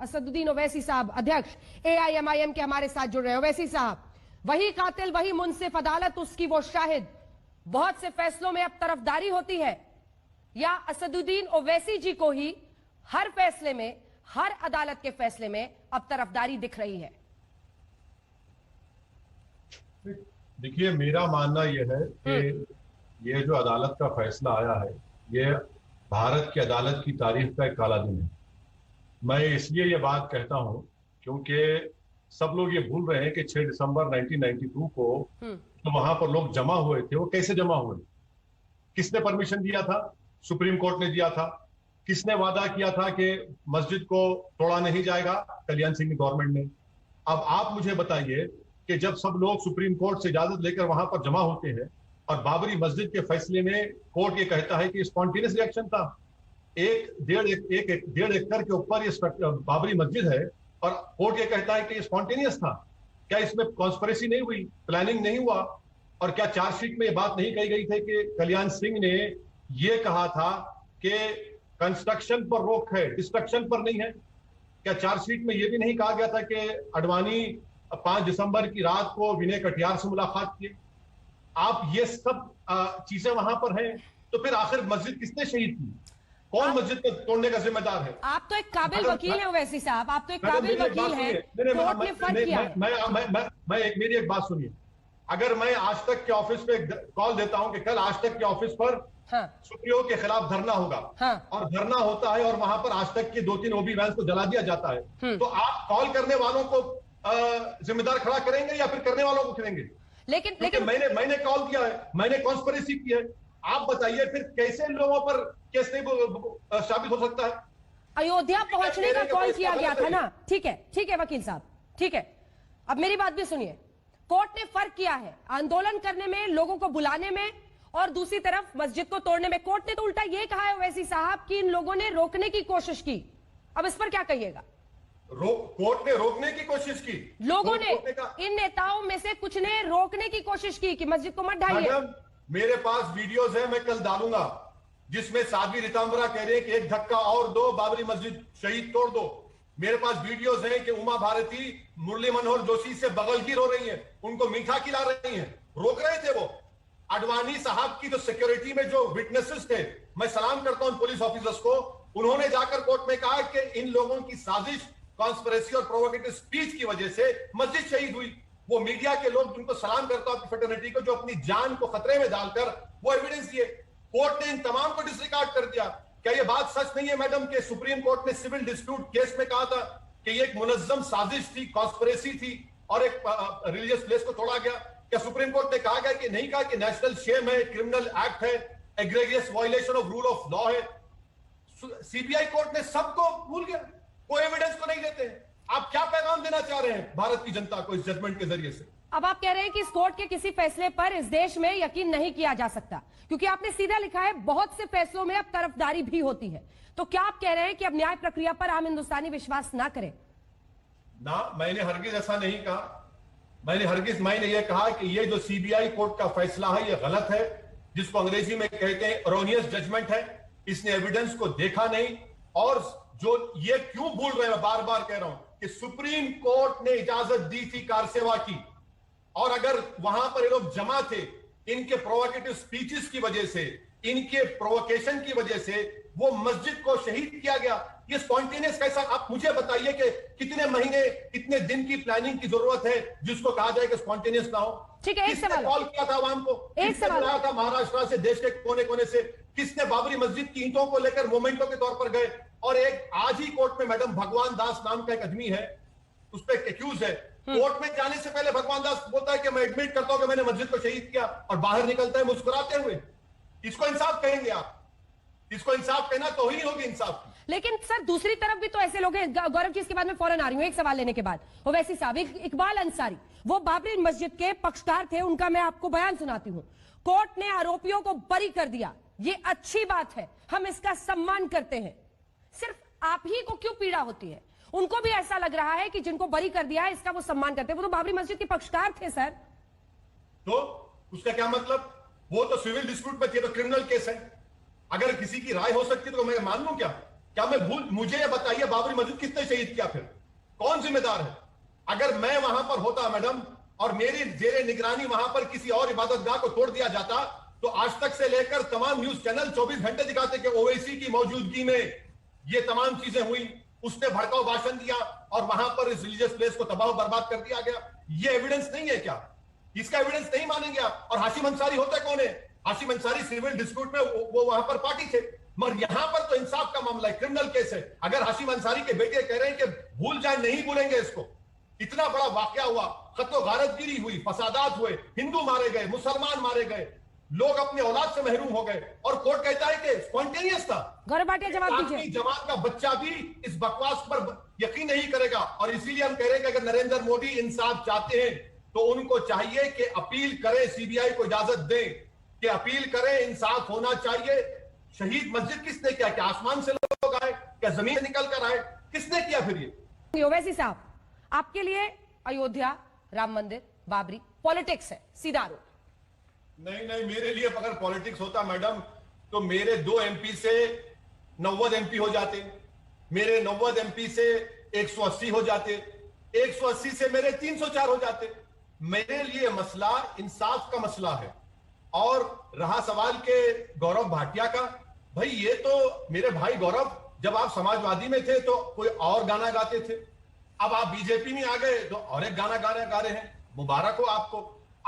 असदुद्दीन ओवैसी साहब, अध्यक्ष AIMIM के हमारे साथ जुड़ रहे हैं। ओवैसी साहब, वही कातिल, वही मुंसिफ, अदालत उसकी वो शाहिद, बहुत से फैसलों में अब तरफदारी होती है, या असदुद्दीन ओवैसी जी को ही हर फैसले में, हर अदालत के फैसले में अब तरफदारी दिख रही है? देखिए, मेरा मानना यह है कि ये जो अदालत का फैसला आया है, ये भारत की अदालत की तारीख का एक काला दिन है। मैं इसलिए ये बात कहता हूं क्योंकि सब लोग ये भूल रहे हैं कि 6 दिसंबर 1992 को तो वहां पर लोग जमा हुए थे। वो कैसे जमा हुए? किसने परमिशन दिया था? सुप्रीम कोर्ट ने दिया था। किसने वादा किया था कि मस्जिद को तोड़ा नहीं जाएगा? कल्याण सिंह की गवर्नमेंट ने। अब आप मुझे बताइए कि जब सब लोग सुप्रीम कोर्ट से इजाजत लेकर वहां पर जमा होते हैं और बाबरी मस्जिद के फैसले में कोर्ट ये कहता है कि स्पॉन्टेनियस रिएक्शन था, एक डेढ़ एकड़ के ऊपर ये बाबरी मस्जिद है और कोर्ट ये कहता है कि ये स्पॉन्टेनियस था, क्या इसमें कॉन्स्पिरेसी नहीं हुई, प्लानिंग नहीं हुआ? और क्या चार्जशीट में ये बात नहीं कही गई थी कि कल्याण सिंह ने ये कहा था कि कंस्ट्रक्शन पर रोक है, डिस्ट्रक्शन पर नहीं है? क्या चार्जशीट में यह भी नहीं कहा गया था कि अडवाणी 5 दिसंबर की रात को विनय कटियार से मुलाकात की? आप ये सब चीजें वहां पर हैं, तो फिर आखिर मस्जिद किसने शहीद की? कौन मस्जिद को तोड़ने का जिम्मेदार है? आप तो एक काबिल वकील हैं ओवैसी साहब, आप तो एक काबिल वकील हैं। कोर्ट ने फर्क किया है। मेरी एक बात सुनिए। अगर मैं आज तक के ऑफिस पे कॉल देता हूं कि कल आज तक के ऑफिस पर सुप्रीयो के खिलाफ धरना होगा, और धरना होता है और वहां पर आज तक के 2-3 ओबी वैन्स को जला दिया जाता है, तो आप कॉल करने वालों को जिम्मेदार खड़ा करेंगे या फिर करने वालों को करेंगे? लेकिन मैंने कॉल किया है, मैंने कॉन्स्पिरेसी की है। आप बताइए फिर कैसे लोगों पर केस नहीं साबित हो सकता है? अयोध्या पहुंचने का कॉल किया गया था ना? ठीक है वकील साहब, ठीक है। अब मेरी बात भी सुनिए। कोर्ट ने फर्क किया है आंदोलन करने में, लोगों को बुलाने में, और दूसरी तरफ मस्जिद को तोड़ने में। कोर्ट ने तो उल्टा यह कहा है ओवैसी साहब कि इन लोगों ने रोकने की कोशिश की। अब इस पर क्या कहिएगा? कोर्ट ने रोकने की कोशिश की? लोगों ने, इन नेताओं में से कुछ ने रोकने की कोशिश की कि मस्जिद को मत ढाइए। मेरे पास वीडियोस है, मैं कल डालूंगा, जिसमें साध्वी रितांबरा कह रहे हैं कि एक धक्का और दो, बाबरी मस्जिद शहीद तोड़ दो। मेरे पास वीडियोस हैं कि उमा भारती मुरली मनोहर जोशी से बगलगिर हो रही हैं, उनको मीठा खिला रही हैं। रोक रहे थे वो। अडवाणी साहब की जो सिक्योरिटी में जो विटनेसेस थे, मैं सलाम करता हूं पुलिस ऑफिसर्स को, उन्होंने जाकर कोर्ट में कहा कि इन लोगों की साजिश, कॉन्स्पिरेसी और प्रोवोकेटिव स्पीच की वजह से मस्जिद शहीद हुई। वो मीडिया के लोग, जिनको सलाम करता हूं फ्रेटर्निटी को, जो अपनी जान को खतरे में डालकर वो एविडेंस दिए। कोर्ट ने इन तमाम को डिसरिगार्ड कर दिया। क्या ये बात सच नहीं है मैडम कि सुप्रीम कोर्ट ने सिविल डिस्प्यूट केस में कहा था कि ये एक मुनज्जम साजिश थी, कॉन्स्पिरेसी थी और एक रिलीजियस प्लेस को तोड़ा गया? क्या सुप्रीम कोर्ट ने कहा गया कि नहीं कहा कि नेशनल शेम है, क्रिमिनल एक्ट है, egregious violation of rule of law है? सीबीआई कोर्ट ने सबको भूल गया, कोई एविडेंस को नहीं देते। आप क्या पैगाम देना चाह रहे हैं भारत की जनता को इस जजमेंट के जरिए से? अब आप कह रहे हैं कि इस कोर्ट के किसी फैसले पर इस देश में यकीन नहीं किया जा सकता, क्योंकि आपने सीधा लिखा है बहुत से फैसलों में अब तरफदारी भी होती है। तो क्या आप कह रहे हैं कि अब न्याय प्रक्रिया पर आम हिंदुस्तानी विश्वास ना करें? ना, मैंने हरगिज ऐसा नहीं कहा। मैंने ये कहा कि ये जो सीबीआई कोर्ट का फैसला है ये गलत है, जिसको अंग्रेजी में कहते हैं एरोनियस जजमेंट है। इसने एविडेंस को देखा नहीं, और जो ये क्यों भूल रहे हैं, बार बार कह रहा हूं कि सुप्रीम कोर्ट ने इजाजत दी थी कार सेवा की, और अगर वहां पर ये लोग जमा थे, इनके प्रोवोकेटिव स्पीचेस की वजह से, इनके प्रोवोकेशन की वजह से वो मस्जिद को शहीद किया गया। ये स्पॉन्टेनियस कैसा? आप मुझे बताइए कि कितने महीने, कितने दिन की प्लानिंग की जरूरत है जिसको कहा जाए कि स्पॉन्टेनियस ना हो? ठीक है, एक सवाल कॉल किया था आवाम को, किसने बुलाया था महाराष्ट्र से, देश के कोने कोने से? किसने बाबरी मस्जिद की ईंटों को लेकर मोमेंटो के तौर पर गए? और एक आज ही कोर्ट में मैडम भगवान दास नाम का एक आदमी है, उस पर एक्यूज है। कोर्ट में जाने से पहले भगवान दास बोलता है कि मैं एडमिट करता हूं कि मैंने मस्जिद को शहीद किया, और बाहर निकलता है मुस्कुराते हुए। इसको इंसाफ कहेंगे आप? इसको इंसाफ कहना तो ही होगी इंसाफ की। लेकिन सर दूसरी तरफ भी तो ऐसे लोग हैं। गौरव जी, इसके बाद में फौरन आ रही हूं एक सवाल लेने के बाद। ओवैसी साहब, इकबाल अंसारी वो बाबरी मस्जिद के पक्षकार थे, उनका मैं आपको बयान सुनाती हूं। कोर्ट ने आरोपियों को बरी कर दिया, ये अच्छी बात है, हम इसका सम्मान करते हैं। सिर्फ आप ही को क्यों पीड़ा होती है? उनको भी ऐसा लग रहा है कि जिनको बरी कर दिया है इसका वो सम्मान करते हैं। वो तो बाबरी मस्जिद के पक्षकार थे सर। तो उसका क्या मतलब? वो तो सिविल डिस्प्यूट में थे, तो क्रिमिनल केस है। अगर किसी की राय हो सकती है तो मैं मान लूं क्या? क्या मैं भूल, मुझे ये बताइए बाबरी मस्जिद किसने शहीद किया, फिर कौन जिम्मेदार है? अगर मैं वहां पर होता मैडम और मेरी जेरे निगरानी वहां पर किसी और इबादतगाह को तोड़ दिया जाता, तो आज तक से लेकर तमाम न्यूज चैनल 24 घंटे दिखाते कि ओवैसी की मौजूदगी में ये तमाम चीजें हुई, उसने भड़काऊ भाषण दिया और वहां पर इस रिलीजियस प्लेस को तबाह बर्बाद कर दिया गया। ये एविडेंस नहीं है क्या? इसका एविडेंस नहीं मानेंगे आप? और हाशिम अंसारी होता कौन है? हाशिम अंसारी सिविल डिस्प्यूट में वो वहां पर पार्टी थे, मगर यहां पर तो इंसाफ का मामला है, क्रिमिनल केस है। अगर हाशिम अंसारी के बेटे कह रहे हैं कि भूल जाए, नहीं भूलेंगे इसको, इतना बड़ा वाकया हुआ, खत्तो गारतगिरी हुई, फसादात हुए, हिंदू मारे गए, मुसलमान मारे गए, लोग अपने औलाद से महरूम हो गए, और कोर्ट कहता है कि स्पॉन्टेनियस था। गौरव भाटिया जवाब दीजिए। जमात का बच्चा भी इस बकवास पर यकीन नहीं करेगा, और इसीलिए हम कह रहे हैं कि अगर नरेंद्र मोदी इंसाफ चाहते हैं तो उनको चाहिए कि अपील करें, सीबीआई को इजाजत दें कि अपील करें, इंसाफ होना चाहिए। शहीद मस्जिद किसने किया? क्या आसमान से लोग आए? क्या जमीन से निकल कर आए? किसने किया फिर ये? ओवैसी साहब, आपके लिए अयोध्या, राम मंदिर, बाबरी पॉलिटिक्स है, सीधा आरोप। नहीं, मेरे लिए अगर पॉलिटिक्स होता मैडम तो मेरे 2 एमपी से 90 एमपी हो जाते, मेरे 90 एमपी से 180 हो जाते, 180 से मेरे 304 हो जाते। मेरे लिए मसला इंसाफ का मसला है। और रहा सवाल के गौरव भाटिया का, भाई ये तो मेरे भाई गौरव, जब आप समाजवादी में थे तो कोई और गाना गाते थे, अब आप बीजेपी में आ गए तो और एक गाना गा रहे हैं, मुबारक हो आपको।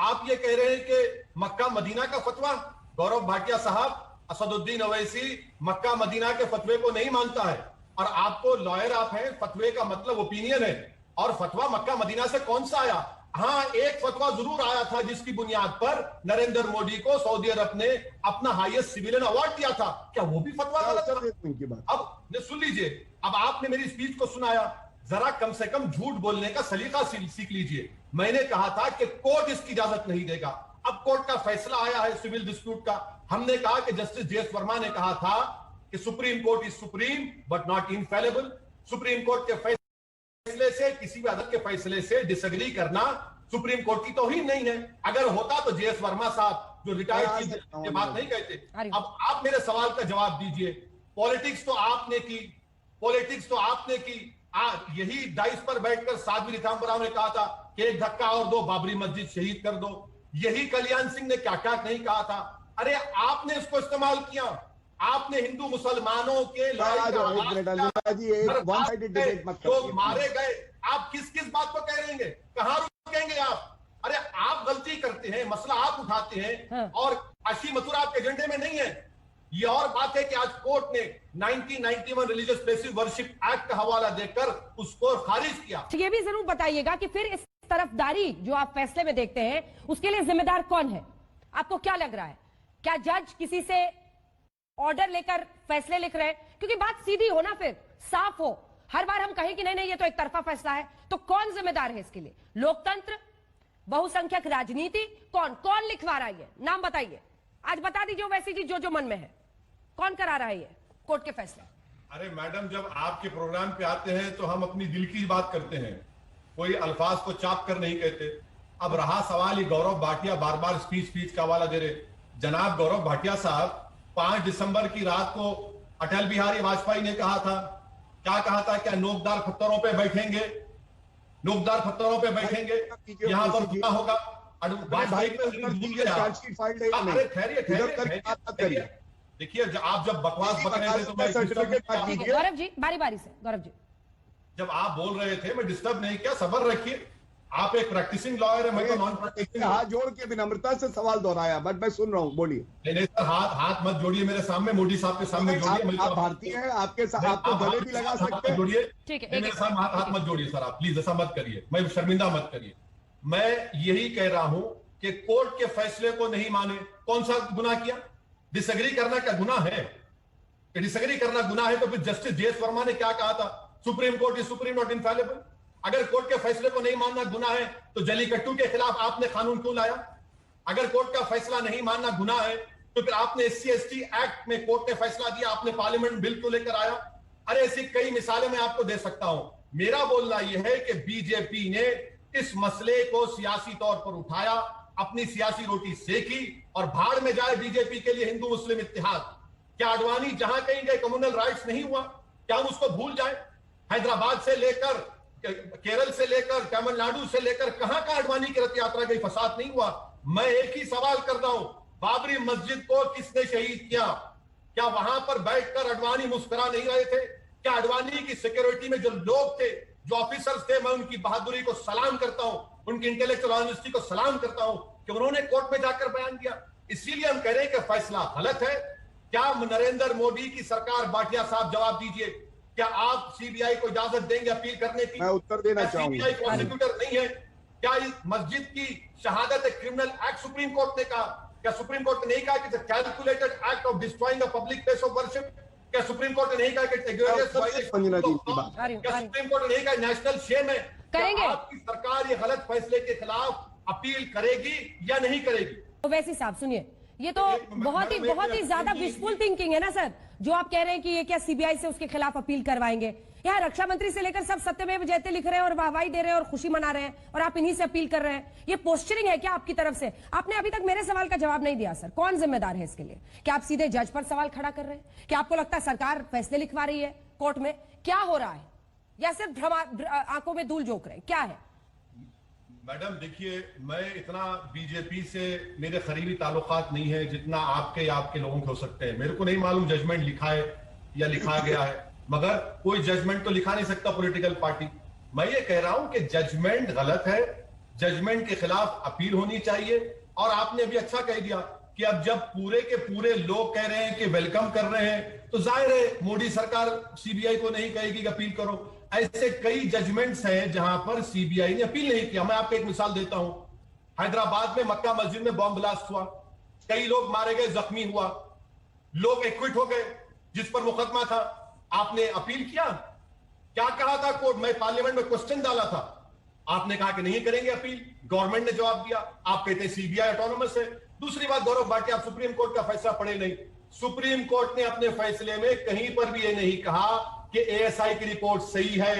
आप ये कह रहे हैं कि मक्का मदीना का फतवा, गौरव भाटिया साहब, असदुद्दीन ओवैसी मक्का मदीना के फतवे को नहीं मानता है, और आपको लॉयर आप हैं, फतवे का मतलब ओपिनियन है, और फतवा मक्का मदीना से कौन सा आया? हाँ, एक फतवा जरूर आया था जिसकी बुनियाद पर नरेंद्र मोदी को सऊदी अरब ने अपना हाईएस्ट सिविलियन अवार्ड दिया था। क्या वो भी फतवा गलत था? अब सुन लीजिए, अब आपने मेरी स्पीच को सुनाया, जरा कम से कम झूठ बोलने का सलीका सीख लीजिए। मैंने कहा था कि कोर्ट इसकी इजाजत नहीं देगा। अब कोर्ट का फैसला आया है सिविल डिस्प्यूट का। हमने कहा कि जस्टिस जे एस वर्मा ने कहा था कि supreme court is supreme but not infallible. Supreme court के फैसले से, किसी भी अदालत के फैसले से डिसएग्री करना सुप्रीम कोर्ट की तौहीन नहीं है। अगर होता तो जे एस वर्मा साहब जो रिटायर्ड ये बात नहीं कहते। अब आप मेरे सवाल का जवाब दीजिए। पॉलिटिक्स तो आपने की, पॉलिटिक्स तो आपने की। यही डाइस पर बैठकर साध्वी रीतांबराव ने कहा था कि एक धक्का और दो, बाबरी मस्जिद शहीद कर दो। यही कल्याण सिंह ने क्या क्या नहीं कहा था। अरे आपने इसको इस्तेमाल किया। आपने हिंदू मुसलमानों के लोग मारे गए। आप किस किस बात को कह रहेंगे? कहां रुकेंगे आप? अरे आप गलती करते हैं, मसला आप उठाते हैं, और काशी मथुरा आपके एजेंडे में नहीं है। ये और बात है कि आज कोर्ट ने 1991 रिलीजियस प्लेसेस वर्शिप एक्ट का हवाला देकर उसको खारिज किया। ये भी जरूर बताइएगा कि फिर इस तरफदारी जो आप फैसले में देखते हैं उसके लिए जिम्मेदार कौन है? आपको क्या लग रहा है? क्या जज किसी से ऑर्डर लेकर फैसले लिख रहे हैं? क्योंकि बात सीधी हो ना, फिर साफ हो। हर बार हम कहें कि नहीं ये तो एक तरफा फैसला है, तो कौन जिम्मेदार है इसके लिए? लोकतंत्र, बहुसंख्यक राजनीति, कौन लिखवा रहा है? नाम बताइए, आज बता दीजिए वैसी जी जो मन में है, कौन करा रहा है ये कोर्ट के फैसले? अरे मैडम, जब आपके प्रोग्राम पे आते हैं तो हम अपनी दिल की बात करते हैं, कोई अल्फाज को चाप कर नहीं कहते। अब रहा सवाल ही गौरव भाटिया बार बार स्पीच का हवाला दे रहे। जनाब गौरव भाटिया साहब, 5 दिसंबर की रात को अटल बिहारी वाजपेयी ने कहा था, क्या कहा था? क्या नोकदार पत्थरों पे बैठेंगे, नोकदार पत्थरों पे बैठेंगे, यहां पर गुना होगा। देखिए, आप जब बकवास बक रहे थे तो मैं, गौरव जी बारी से, गौरव जी जब आप बोल रहे थे मैं डिस्टर्ब नहीं किया। सबर रखिए, आप एक प्रैक्टिसिंग लॉयर है, मैं तो नॉन प्रैक्टिसिंग। हाथ जोड़ के विनम्रता से सवाल दोहराया, बट मैं सुन रहा हूँ, बोलिए। नहीं सर, हाथ मत जोड़िए मेरे सामने, मोदी साहब के सामने जोड़िए। आप भारतीय हैं, आपके साथ आपको गले भी लगा सकते हैं। जोड़िए, ठीक है, मेरे सामने हाथ मत जोड़िए सर, आप प्लीज ऐसा मत करिए, मैं शर्मिंदा मत करिए। मैं यही कह रहा हूं कि कोर्ट के फैसले को नहीं माने, कौन सा गुनाह किया? डिसएग्री करना क्या गुनाह है? डिसएग्री करना गुनाह है तो फिर जस्टिस जे एस वर्मा ने क्या कहा था? Supreme court is supreme not infallible. अगर कोर्ट के फैसले को नहीं मानना गुनाह है तो जलीकट्टू के खिलाफ आपने कानून क्यों लाया? अगर कोर्ट का फैसला नहीं मानना गुनाह है तो फिर आपने SC/ST एक्ट में कोर्ट ने फैसला दिया, आपने पार्लियामेंट बिल क्यों लेकर आया? अरे ऐसी कई मिसालें मैं आपको दे सकता हूं। मेरा बोलना यह है कि बीजेपी ने इस मसले को सियासी तौर पर उठाया, अपनी सियासी रोटी सेकी, और भाड़ में जाए बीजेपी के लिए हिंदू मुस्लिम इत्तेहाद। क्या अडवाणी जहां कहीं गए कम्युनल राइट्स नहीं हुआ? क्या हम उसको भूल जाएं? हैदराबाद से लेकर, केरल से लेकर, तमिलनाडु से लेकर कहां का अडवाणी की रथ यात्रा गई, फसाद नहीं हुआ? मैं एक ही सवाल कर रहा हूं, बाबरी मस्जिद को किसने शहीद किया? क्या वहां पर बैठकर अडवाणी मुस्कुरा नहीं रहे थे? क्या अडवाणी की सिक्योरिटी में जो लोग थे, जो ऑफिसर्स थे, मैं उनकी बहादुरी को सलाम करता हूं, उनकी इंटेलेक्चुअल ऑनेस्टी को सलाम करता हूं कि उन्होंने कोर्ट में जाकर बयान दिया। इसीलिए हम कह रहे हैं कि फैसला गलत है। क्या नरेंद्र मोदी की सरकार, भाटिया साहब जवाब दीजिए, क्या आप सीबीआई को इजाजत देंगे अपील करने की? मैं उत्तर देना चाहूंगा। सीबीआई प्रोसिक्यूटर नहीं है? क्या इस मस्जिद की शहादत एक क्रिमिनल एक्ट सुप्रीम कोर्ट ने कहा? क्या सुप्रीम कोर्ट ने नहीं कहा कि calculated act of destroying a public place of worship? क्या सुप्रीम कोर्ट ने नहीं कहा कि क्या सुप्रीम कोर्ट ने नहीं कहा नेशनल शेम है? करेंगे आपकी सरकार ये गलत फैसले के खिलाफ अपील करेगी या नहीं करेगी? ओवैसी साहब सुनिए, ये तो बहुत ही ज्यादा विशफुल थिंकिंग है ना सर, जो आप कह रहे हैं कि ये क्या सीबीआई से उसके खिलाफ अपील करवाएंगे? यहाँ रक्षा मंत्री से लेकर सब सत्यमेव जयते लिख रहे हैं और वाहवाही दे रहे हैं और खुशी मना रहे हैं, और आप इन्हीं से अपील कर रहे हैं। ये पोस्चरिंग है क्या आपकी तरफ से? आपने अभी तक मेरे सवाल का जवाब नहीं दिया सर, कौन जिम्मेदार है इसके लिए? क्या आप सीधे जज पर सवाल खड़ा कर रहे हैं? क्या आपको लगता है सरकार फैसले लिखवा रही है कोर्ट में? क्या हो रहा है? या सिर्फ आंखों में धूल झोंक रहे हैं? क्या है? मैडम देखिए, मैं इतना बीजेपी से मेरे करीबी ताल्लुकात नहीं है जितना आपके या आपके लोगों के हो सकते हैं। मेरे को नहीं मालूम जजमेंट लिखा है या लिखा गया है, मगर कोई जजमेंट तो लिखा नहीं सकता पॉलिटिकल पार्टी। मैं ये कह रहा हूं कि जजमेंट गलत है, जजमेंट के खिलाफ अपील होनी चाहिए। और आपने अभी अच्छा कह दिया कि अब जब पूरे के पूरे लोग कह रहे हैं कि वेलकम कर रहे हैं, तो जाहिर है मोदी सरकार सीबीआई को नहीं कहेगी कि अपील करो। ऐसे कई जजमेंट्स हैं जहां पर सीबीआई ने अपील नहीं किया। मैं आपको एक मिसाल देता हूं, हैदराबाद में मक्का मस्जिद में बॉम्ब ब्लास्ट हुआ, कई लोग मारे गए, जख्मी हुआ, लोग एक्विट हो गए, जिस पर मुकदमा था। आपने अपील किया? क्या कहा था कोर्ट में? पार्लियामेंट में क्वेश्चन डाला था, आपने कहा कि नहीं करेंगे अपील। गवर्नमेंट ने जवाब दिया, आप कहते हैं सीबीआई ऑटोनोमस है। दूसरी बात, गौरव भाटिया, आप सुप्रीम कोर्ट का फैसला पढ़े नहीं। सुप्रीम कोर्ट ने अपने फैसले में कहीं पर भी ये नहीं कहा कि एएसआई की रिपोर्ट सही है,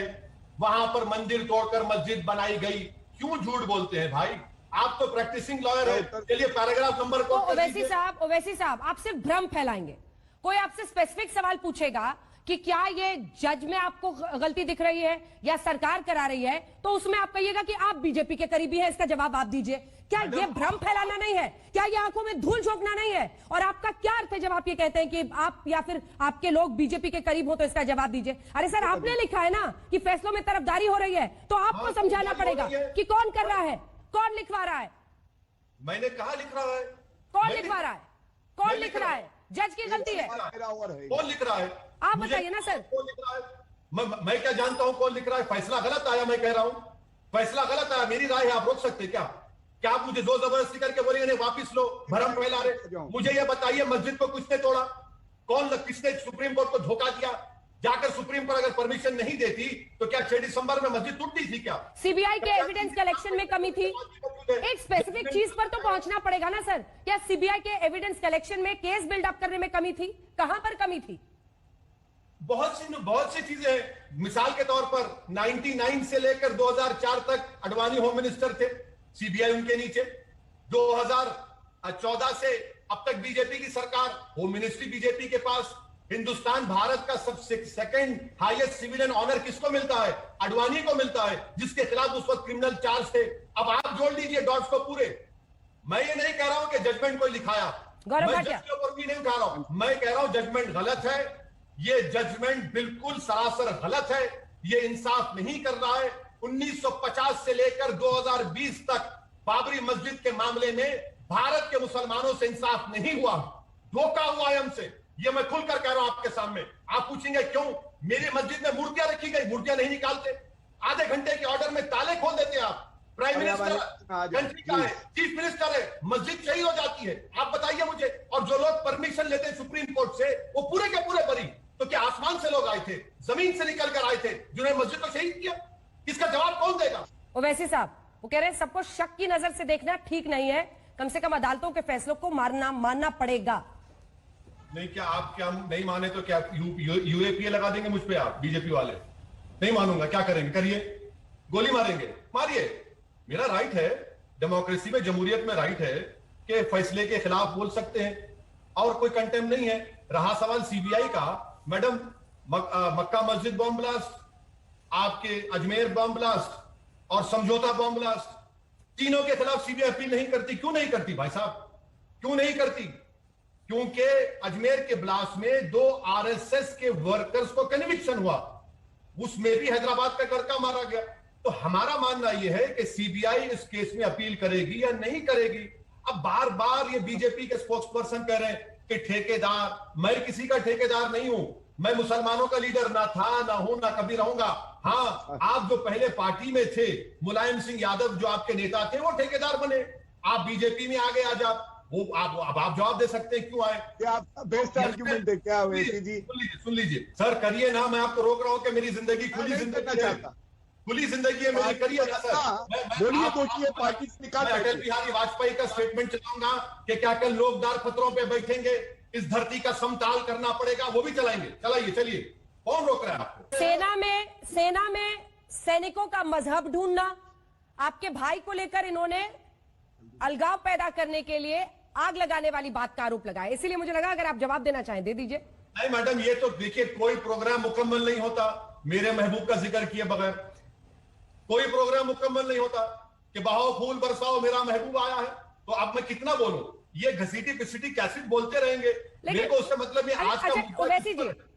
वहां पर मंदिर तोड़कर मस्जिद बनाई गई। क्यों झूठ बोलते हैं भाई? आप तो प्रैक्टिसिंग लॉयर है। चलिए पैराग्राफ नंबर को। ओवैसी साहब आप सिर्फ भ्रम फैलाएंगे। कोई आपसे स्पेसिफिक सवाल पूछेगा कि क्या ये जज में आपको गलती दिख रही है या सरकार करा रही है, तो उसमें आप कहिएगा कि आप बीजेपी के करीबी है, इसका जवाब आप दीजिए। क्या ये भ्रम फैलाना नहीं है? क्या ये आंखों में धूल झोंकना नहीं है? और आपका क्या अर्थ है जब आप ये कहते हैं कि आप या फिर आपके लोग बीजेपी के करीब हो, तो इसका जवाब दीजिए। अरे सर, आपने लिखा है ना कि फैसलों में तरफदारी हो रही है, तो आपको समझाना पड़ेगा कि कौन कर रहा है, कौन लिखवा रहा है। मैंने कहा लिख रहा है। कौन लिखवा रहा है? कौन लिख रहा है? जज की गलती है? कौन लिख रहा है? आप बताइए ना सर। कौन लिख रहा है? मैं क्या जानता हूं कौन लिख रहा है? फैसला गलत आया, मैं कह रहा हूं फैसला गलत आया। मेरी राय है, आप रोक सकते क्या? क्या आप मुझे जोर जबरदस्ती करके बोलेंगे वापिस लो, भरम फैला रहे? मुझे ये बताइए, मस्जिद को किसने तोड़ा? किसने सुप्रीम कोर्ट को धोखा दिया? जाकर सुप्रीम कोर्ट अगर परमिशन नहीं देती तो क्या 6 दिसंबर में मस्जिद टूटती थी क्या? सीबीआई के एविडेंस कलेक्शन में कमी थी। एक स्पेसिफिक चीज पर तो पहुंचना पड़ेगा ना सर। क्या सीबीआई के एविडेंस कलेक्शन में, केस बिल्डअप करने में कमी थी? कहां पर कमी थी? बहुत सी चीजें हैं। मिसाल के तौर पर 99 से लेकर 2004 तक अडवाणी होम मिनिस्टर थे, सीबीआई उनके नीचे। 2014 से अब तक बीजेपी की सरकार, होम मिनिस्ट्री बीजेपी के पास। हिंदुस्तान भारत का सबसे सेकंड हाईएस्ट सिविलियन ऑनर किसको मिलता है? अडवाणी को मिलता है, जिसके खिलाफ उस वक्त क्रिमिनल चार्ज थे। अब आप जोड़ लीजिए डॉट्स को पूरे। मैं ये नहीं कह रहा हूं कि जजमेंट को लिखाया, मैं जज के ऊपर भी नहीं उठा रहा हूं। मैं कह रहा हूं जजमेंट गलत है। ये जजमेंट बिल्कुल सरासर गलत है। ये इंसाफ नहीं कर रहा है। 1950 से लेकर 2020 तक बाबरी मस्जिद के मामले में भारत के मुसलमानों से इंसाफ नहीं हुआ, धोखा हुआ है हमसे। ये मैं खुलकर कह रहा हूं आपके सामने। आप पूछेंगे क्यों? मेरी मस्जिद में मूर्तियां रखी गई, मूर्तियां नहीं निकालते। आधे घंटे के ऑर्डर में ताले खोल देते हैं आप। प्राइम मिनिस्टर कंट्री का है, चीफ मिनिस्टर है, मस्जिद शहीद हो जाती है। आप बताइए मुझे। और जो लोग परमिशन लेते हैं सुप्रीम कोर्ट से, वो पूरे के पूरे बरी। तो क्या आसमान से लोग आए थे, जमीन से निकल कर आए थे, जिन्होंने मस्जिद को शहीद किया? इसका जवाब कौन देगा? ओवैसी साहब, वो कह रहे हैं सबको शक की नजर से देखना ठीक नहीं है, कम से कम अदालतों के फैसलों को मानना पड़ेगा। नहीं, क्या आप क्या नहीं माने तो क्या यूएपीए लगा देंगे मुझ पे आप बीजेपी वाले? नहीं मानूंगा, क्या करेंगे? करिए, गोली मारेंगे, मारिए। मेरा राइट है, डेमोक्रेसी में, जमहूरियत में राइट है कि फैसले के खिलाफ बोल सकते हैं और कोई कंटेम नहीं है। रहा सवाल सीबीआई का, मैडम मक्का मस्जिद बॉम्ब ब्लास्ट, आपके अजमेर बॉम्ब ब्लास्ट और समझौता बॉम्ब ब्लास्ट, तीनों के खिलाफ सीबीआई अपील नहीं करती। क्यों नहीं करती भाई साहब, क्यों नहीं करती? क्योंकि अजमेर के ब्लास्ट में 2 आरएसएस के वर्कर्स को कन्विक्शन हुआ, उसमें भी हैदराबाद का लड़का मारा गया। तो हमारा मानना यह है कि सीबीआई इस केस में अपील करेगी या नहीं करेगी। अब बार बार ये बीजेपी के स्पोक्सपर्सन कह रहे हैं कि ठेकेदार, मैं किसी का ठेकेदार नहीं हूं, मैं मुसलमानों का लीडर ना था, ना हूं, ना कभी रहूंगा। हाँ, आप जो पहले पार्टी में थे, मुलायम सिंह यादव जो आपके नेता थे, वो ठेकेदार बने, आप बीजेपी में आ गए। आज आप जवाब दे सकते हैं क्यों आए? क्या आपका बेस्ट आर्ग्यूमेंट है क्या वैसी जी? सुन लीजिए सर, करिए ना, मैं आपको रोक रहा हूं कि मेरी जिंदगी खुली जिंदगी है, खुली जिंदगी है मेरी, करिए ना सर। बोलिए तो पार्टी से निकाल। अटल बिहारी वाजपेयी का स्टेटमेंट चलाऊंगा कि क्या कल लोग दार पत्रों पे बैठेंगे, इस धरती का समताल करना पड़ेगा, वो भी चलाएंगे। चलाइए, चलिए, कौन रोक रहा है आपको? सेना में सैनिकों का मजहब ढूंढना, आपके भाई को लेकर इन्होंने अलगाव पैदा करने के लिए आग लगाने वाली बात का आरोप लगाया। इसीलिए मुझे लगा अगर आप जवाब देना चाहें दे दीजिए। नहीं मैडम, ये तो देखिए, कोई प्रोग्राम मुकम्मल नहीं होता मेरे महबूब का जिक्र किए बगैर। कोई प्रोग्राम मुकम्मल नहीं होता कि बहाओ फूल बरसाओ मेरा महबूब आया है। तो अब मैं कितना बोलूं, ये घसीटी पिसीटी कैसे बोलते रहेंगे, मेरे को उससे मतलब ये आज का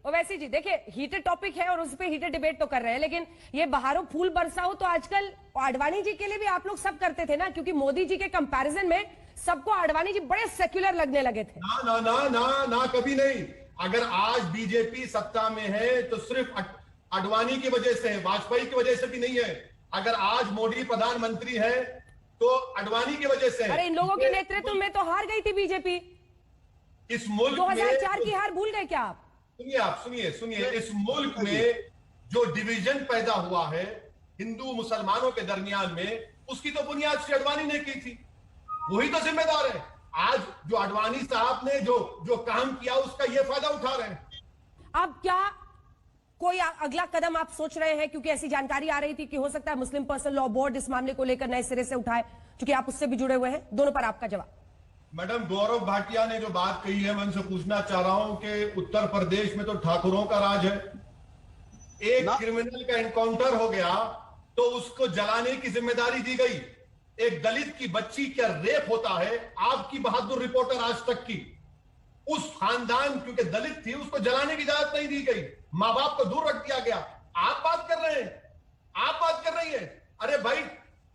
ओवैसी जी देखिए, हीटेड टॉपिक है और उस पर हीटेड डिबेट तो कर रहे हैं, लेकिन ये बहारों फूल बरसाओ तो आजकल आडवाणी जी के लिए भी आप लोग सब करते थे ना, क्योंकि मोदी जी के कंपैरिजन में सबको आडवाणी जी बड़े सेक्युलर लगने लगे थे। ना ना ना ना ना, कभी नहीं। अगर आज बीजेपी सत्ता में है तो सिर्फ आडवाणी की वजह से है, वाजपेयी की वजह से भी नहीं है। अगर आज मोदी प्रधानमंत्री है तो आडवाणी की वजह से है। अरे इन लोगों के नेतृत्व में तो हार गई थी बीजेपी। इस मुल्क 2004 की हार भूल गए क्या आप? सुनिए, इस मुल्क में जो डिवीजन पैदा हुआ है हिंदू मुसलमानों के दरमियान में, उसकी तो बुनियाद श्री आडवाणी ने की थी, वही तो जिम्मेदार है। आज जो आडवाणी साहब ने जो काम किया उसका ये फायदा उठा रहे हैं। अब क्या कोई अगला कदम आप सोच रहे हैं? क्योंकि ऐसी जानकारी आ रही थी कि हो सकता है मुस्लिम पर्सनल लॉ बोर्ड इस मामले को लेकर नए सिरे से उठाए, क्योंकि आप उससे भी जुड़े हुए हैं। दोनों पर आपका जवाब। मैडम, गौरव भाटिया ने जो बात कही है, मैं उनसे पूछना चाह रहा हूं कि उत्तर प्रदेश में तो ठाकुरों का राज है। एक क्रिमिनल का एनकाउंटर हो गया तो उसको जलाने की जिम्मेदारी दी गई। एक दलित की बच्ची का रेप होता है, आपकी बहादुर रिपोर्टर आज तक की, उस खानदान क्योंकि दलित थी उसको जलाने की इजाजत नहीं दी गई, मां बाप को दूर रख दिया गया। आप बात कर रहे हैं, आप बात कर रही हैं। अरे भाई,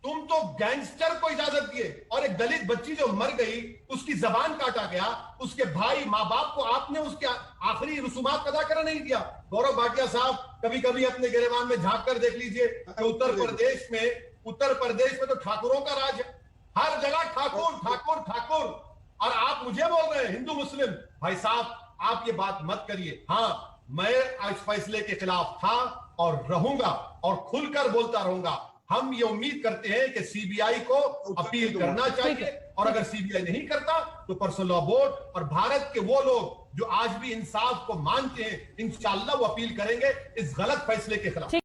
तुम तो गैंगस्टर को इजाजत दिए, और एक दलित बच्ची जो मर गई उसकी जबान काटा गया, उसके भाई मां बाप को आपने उसके आखिरी रसूमात अदा करना नहीं दिया। गौरव भाटिया साहब, कभी कभी अपने गिरेबान में झांक कर देख लीजिए कि उत्तर प्रदेश में तो ठाकुरों का राज है। हर जगह ठाकुर ठाकुर ठाकुर, और आप मुझे बोल रहे हैं हिंदू मुस्लिम। भाई साहब, आप ये बात मत करिए। हाँ, मैं इस फैसले के खिलाफ था और रहूंगा और खुलकर बोलता रहूंगा। हम ये उम्मीद करते हैं कि सीबीआई को अपील करना चाहिए, और अगर सीबीआई नहीं करता तो पर्सनल लॉ बोर्ड और भारत के वो लोग जो आज भी इंसाफ को मानते हैं, इंशाअल्लाह वो अपील करेंगे इस गलत फैसले के खिलाफ।